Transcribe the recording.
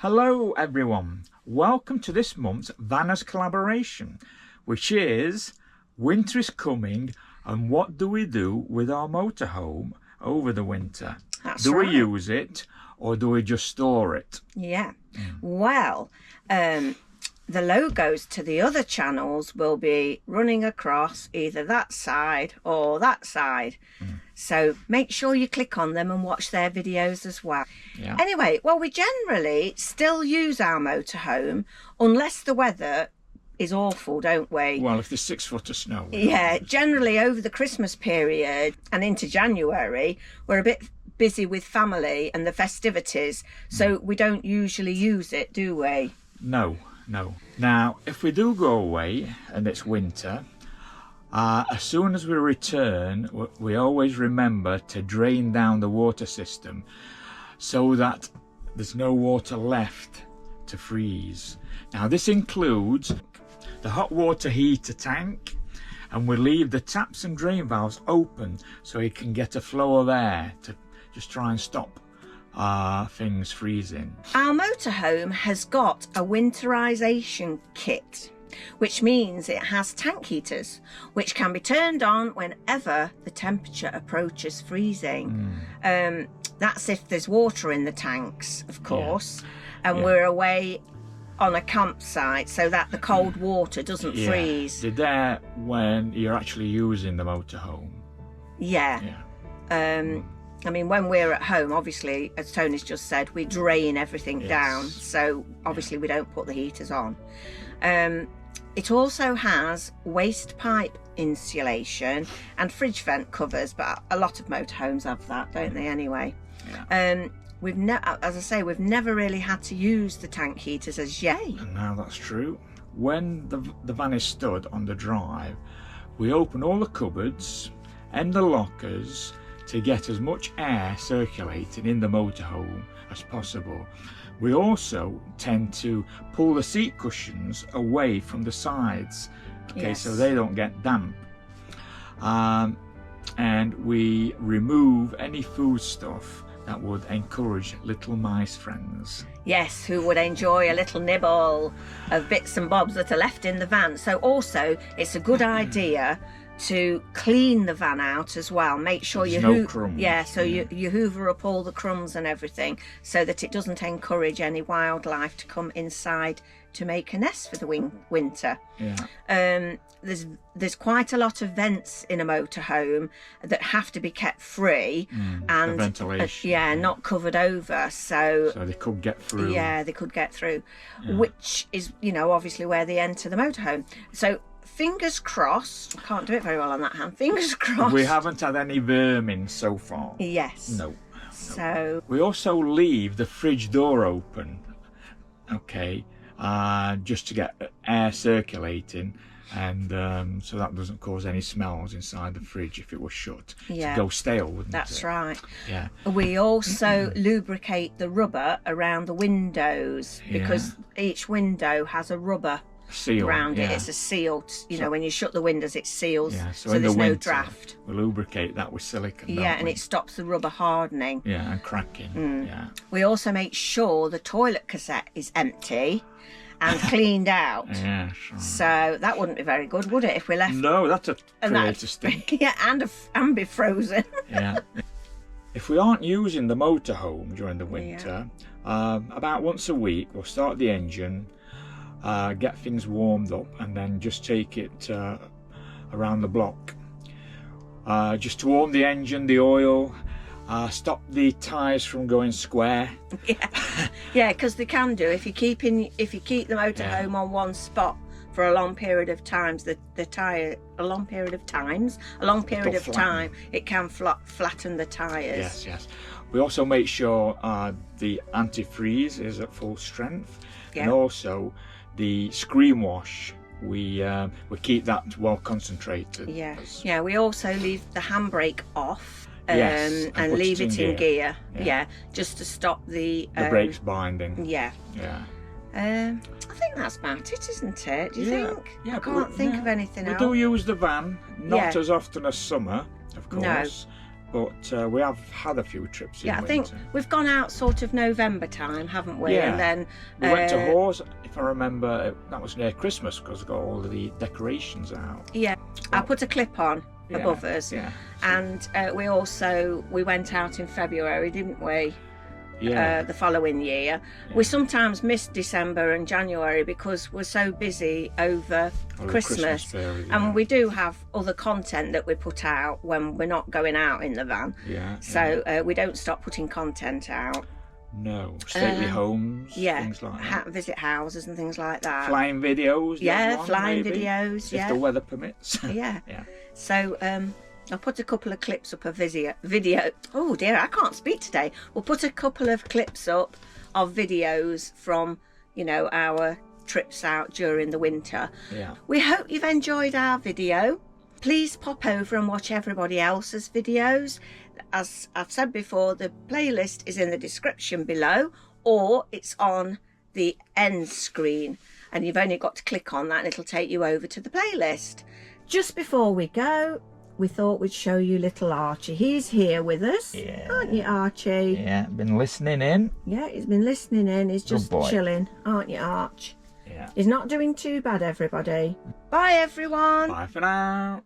Hello everyone, welcome to this month's Vanners collaboration, which is Winter is Coming and what do we do with our motorhome over the winter? That's do right. we use it or do we just store it? Yeah. Well, the logos to the other channels will be running across either that side or that side. So make sure you click on them and watch their videos as well. Yeah. Anyway, well, we generally still use our motorhome unless the weather is awful, don't we? Well, if there's 6 foot of snow. Yeah, generally over the Christmas period and into January, we're a bit busy with family and the festivities, so we don't usually use it, do we? No. Now, if we do go away and it's winter, as soon as we return, we always remember to drain down the water system so that there's no water left to freeze. Now, this includes the hot water heater tank, and we leave the taps and drain valves open so you can get a flow of air to just try and stop things freezing. Our motorhome has got a winterisation kit, which means it has tank heaters, which can be turned on whenever the temperature approaches freezing. That's if there's water in the tanks, of course, and we're away on a campsite so that the cold water doesn't freeze. They're there when you're actually using the motorhome. I mean, when we're at home, obviously, as Tony's just said, we drain everything down, so obviously we don't put the heaters on. It also has waste pipe insulation and fridge vent covers, but a lot of motorhomes have that, don't they, anyway? We've as I say, we've never really had to use the tank heaters as yet. And now that's true. When the van is stood on the drive, we open all the cupboards and the lockers to get as much air circulating in the motorhome as possible. We also tend to pull the seat cushions away from the sides, so they don't get damp. And we remove any food stuff that would encourage little mice friends. Yes, who would enjoy a little nibble of bits and bobs that are left in the van. So also, it's a good idea to clean the van out as well. Make sure you you hoover up all the crumbs and everything so that it doesn't encourage any wildlife to come inside to make a nest for the winter. There's quite a lot of vents in a motorhome that have to be kept free and ventilation, not covered over, so they could get through. They could get through, which is, obviously where they enter the motorhome. So fingers crossed. I can't do it very well on that hand. Fingers crossed. We haven't had any vermin so far. Yes. No. So we also leave the fridge door open, just to get air circulating, and so that doesn't cause any smells inside the fridge if it was shut. To go stale, wouldn't it? That's right. Yeah. We also lubricate the rubber around the windows because each window has a rubber seal around it. It's a sealed, when you shut the windows it seals, so there's no draft. We lubricate that with silicone. And it stops the rubber hardening. And cracking. We also make sure the toilet cassette is empty and cleaned out. So that wouldn't be very good, would it, if we left? No, that's a creative stink. and be frozen. If we aren't using the motorhome during the winter, about once a week we'll start the engine, get things warmed up, and then just take it around the block just to warm the engine, the oil, stop the tyres from going square. Because they can do if you keep the motorhome on one spot for a long period of times, it can flatten the tyres. Yes. We also make sure the antifreeze is at full strength, and also the screen wash, we keep that well concentrated. We also leave the handbrake off and leave it in gear. Just to stop the brakes binding. I think that's about it, isn't it? Do you think? I can't think of anything else. We do use the van, not as often as summer, of course. but we have had a few trips in Yeah, I winter. think we've gone out sort of November time, haven't we? Yeah. And then We went to Hawes, if I remember, that was near Christmas because I got all of the decorations out. yeah, I put a clip on above us, Yeah. and we went out in February, didn't we? Yeah. The following year. We sometimes miss December and January because we're so busy over Or the Christmas. period, And we do have other content that we put out when we're not going out in the van. Yeah. So we don't stop putting content out. No. Stately homes, things like that. Visit houses and things like that. Flying videos. Yeah, one, flying maybe, videos, if the weather permits. Yeah. Yeah. So I'll put a couple of clips up of video. Oh dear, I can't speak today. We'll put a couple of clips up of videos from, you know, our trips out during the winter. Yeah. We hope you've enjoyed our video. Please pop over and watch everybody else's videos. As I've said before, the playlist is in the description below, or it's on the end screen, and you've only got to click on that and it'll take you over to the playlist. Just before we go, we thought we'd show you little Archie. He's here with us, aren't you, Archie? Yeah, been listening in. Yeah, he's been listening in. He's just boy. chilling, aren't you, Arch? Yeah. He's not doing too bad, everybody. Bye, everyone. Bye for now.